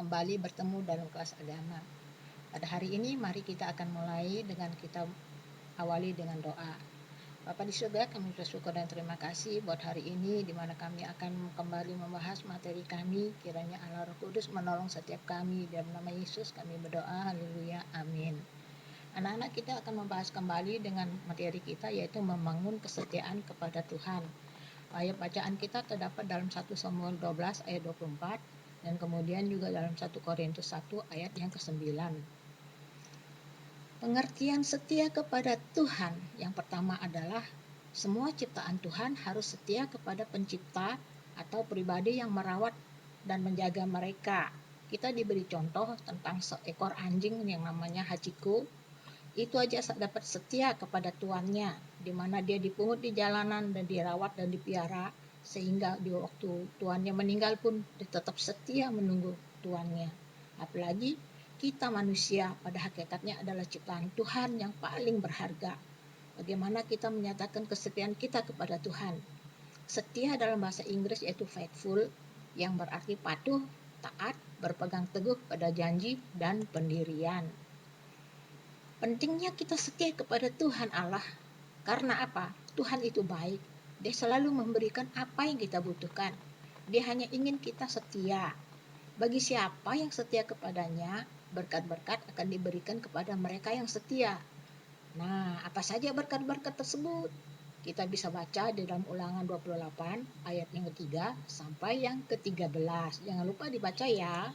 kembali bertemu dalam kelas agama. Pada hari ini mari kita akan mulai dengan kita awali dengan doa. Bapa di surga, kami bersyukur dan terima kasih buat hari ini di mana kami akan kembali membahas materi kami. Kiranya Allah Roh Kudus menolong setiap kami. Dalam nama Yesus kami berdoa, haleluya, amin. Anak-anak, kita akan membahas kembali dengan materi kita, yaitu membangun kesetiaan kepada Tuhan. Ayat bacaan kita terdapat dalam 1 Samuel 12 ayat 24 dan kemudian juga dalam 1 Korintus 1 ayat yang ke-9. Pengertian setia kepada Tuhan yang pertama adalah semua ciptaan Tuhan harus setia kepada pencipta atau pribadi yang merawat dan menjaga mereka. Kita diberi contoh tentang seekor anjing yang namanya Hachiko. Itu aja dapat setia kepada tuannya, di mana dia dipungut di jalanan dan dirawat dan dipiara, sehingga di waktu tuannya meninggal pun dia tetap setia menunggu tuannya. Apalagi kita manusia pada hakikatnya adalah ciptaan Tuhan yang paling berharga. Bagaimana kita menyatakan kesetiaan kita kepada Tuhan? Setia dalam bahasa Inggris yaitu faithful, yang berarti patuh, taat, berpegang teguh pada janji dan pendirian. Pentingnya kita setia kepada Tuhan Allah. Karena apa? Tuhan itu baik. Dia selalu memberikan apa yang kita butuhkan. Dia hanya ingin kita setia. Bagi siapa yang setia kepadanya, berkat-berkat akan diberikan kepada mereka yang setia. Nah, apa saja berkat-berkat tersebut? Kita bisa baca di dalam Ulangan 28 ayat yang ketiga sampai yang ke-13. Jangan lupa dibaca ya.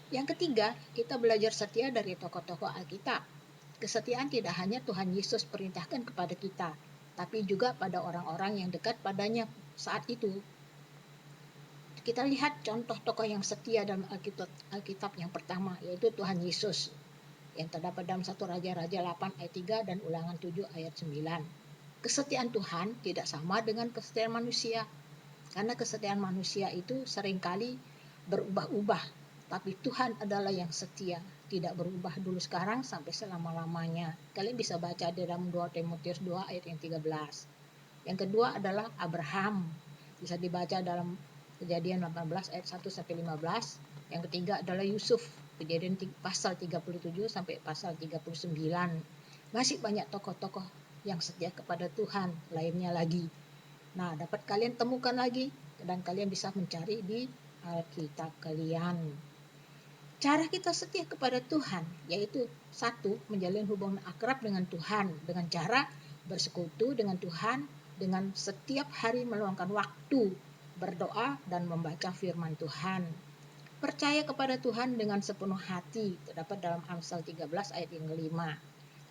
Yang ketiga, kita belajar setia dari tokoh-tokoh Alkitab. Kesetiaan tidak hanya Tuhan Yesus perintahkan kepada kita, tapi juga pada orang-orang yang dekat padanya saat itu. Kita lihat contoh tokoh yang setia dalam Alkitab yang pertama, yaitu Tuhan Yesus, yang terdapat dalam 1 Raja-Raja 8 ayat 3 dan Ulangan 7 ayat 9. Kesetiaan Tuhan tidak sama dengan kesetiaan manusia, karena kesetiaan manusia itu seringkali berubah-ubah. Tapi Tuhan adalah yang setia, tidak berubah dulu sekarang sampai selama-lamanya. Kalian bisa baca di dalam 2 Timotius 2 ayat yang 13. Yang kedua adalah Abraham. Bisa dibaca dalam Kejadian 18 ayat 1 sampai 15. Yang ketiga adalah Yusuf. Kejadian pasal 37 sampai pasal 39. Masih banyak tokoh-tokoh yang setia kepada Tuhan lainnya lagi. Nah, dapat kalian temukan lagi dan kalian bisa mencari di Alkitab kalian. Cara kita setia kepada Tuhan yaitu satu, menjalin hubungan akrab dengan Tuhan dengan cara bersekutu dengan Tuhan dengan setiap hari meluangkan waktu berdoa dan membaca firman Tuhan. Percaya kepada Tuhan dengan sepenuh hati, terdapat dalam Amsal 13 ayat yang kelima.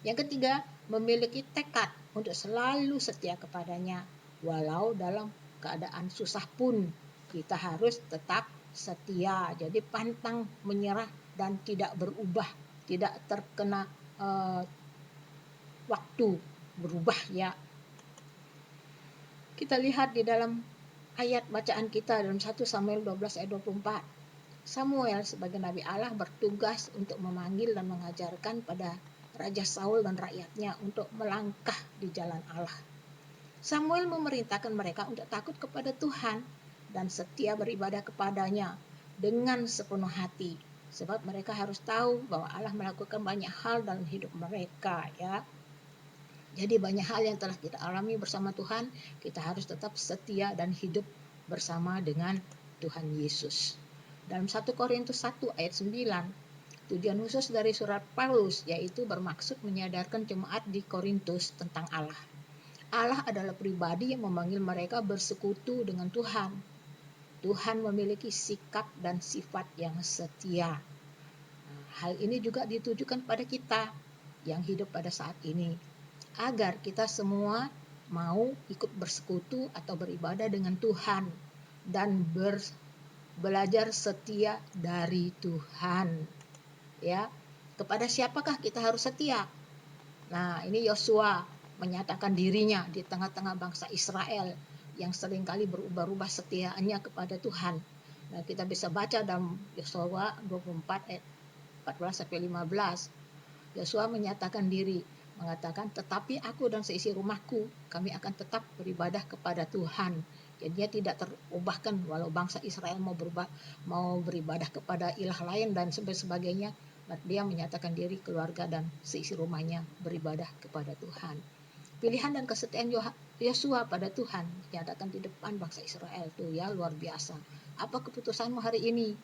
Yang ketiga, memiliki tekad untuk selalu setia kepadanya walau dalam keadaan susah pun kita harus tetap setia. Jadi pantang menyerah dan tidak berubah, tidak terkena waktu berubah ya. Kita lihat di dalam ayat bacaan kita dalam 1 Samuel 12 ayat 24. Samuel sebagai Nabi Allah bertugas untuk memanggil dan mengajarkan pada Raja Saul dan rakyatnya untuk melangkah di jalan Allah. Samuel memerintahkan mereka untuk takut kepada Tuhan dan setia beribadah kepadanya dengan sepenuh hati. Sebab mereka harus tahu bahwa Allah melakukan banyak hal dalam hidup mereka ya. Jadi banyak hal yang telah kita alami bersama Tuhan, kita harus tetap setia dan hidup bersama dengan Tuhan Yesus. Dalam 1 Korintus 1 ayat 9, tujuan khusus dari surat Paulus yaitu bermaksud menyadarkan jemaat di Korintus tentang Allah. Allah adalah pribadi yang memanggil mereka bersekutu dengan Tuhan. Tuhan memiliki sikap dan sifat yang setia. Hal ini juga ditujukan pada kita yang hidup pada saat ini, agar kita semua mau ikut bersekutu atau beribadah dengan Tuhan dan belajar setia dari Tuhan. Ya, kepada siapakah kita harus setia? Nah, ini Yosua menyatakan dirinya di tengah-tengah bangsa Israel yang seringkali berubah-ubah setiaannya kepada Tuhan. Nah, kita bisa baca dalam Yosua 24 ayat 14 sampai 15. Yosua menyatakan diri, mengatakan, tetapi aku dan seisi rumahku, kami akan tetap beribadah kepada Tuhan. Jadi dia tidak terubahkan walau bangsa Israel mau beribadah kepada ilah lain dan sebagainya, dia menyatakan diri, keluarga dan seisi rumahnya beribadah kepada Tuhan. Pilihan dan kesetiaan Yosua pada Tuhan dinyatakan di depan bangsa Israel tuh ya, luar biasa. Apa keputusanmu hari ini?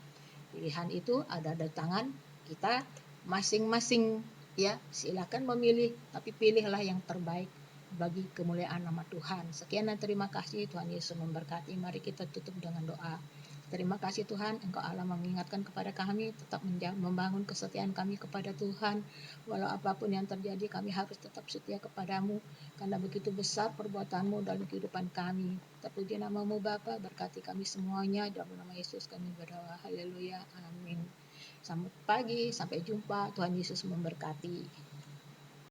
Pilihan itu ada di tangan kita masing-masing ya. Silakan memilih, tapi pilihlah yang terbaik bagi kemuliaan nama Tuhan. Sekian dan terima kasih. Tuhan Yesus memberkati. Mari kita tutup dengan doa. Terima kasih Tuhan, Engkau Allah mengingatkan kepada kami tetap membangun kesetiaan kami kepada Tuhan. Walau apapun yang terjadi, kami harus tetap setia kepadamu, karena begitu besar perbuatanmu dalam kehidupan kami. Terpuji namamu Bapa, berkati kami semuanya. Dalam nama Yesus kami berdoa. Haleluya. Amin. Selamat pagi, sampai jumpa. Tuhan Yesus memberkati.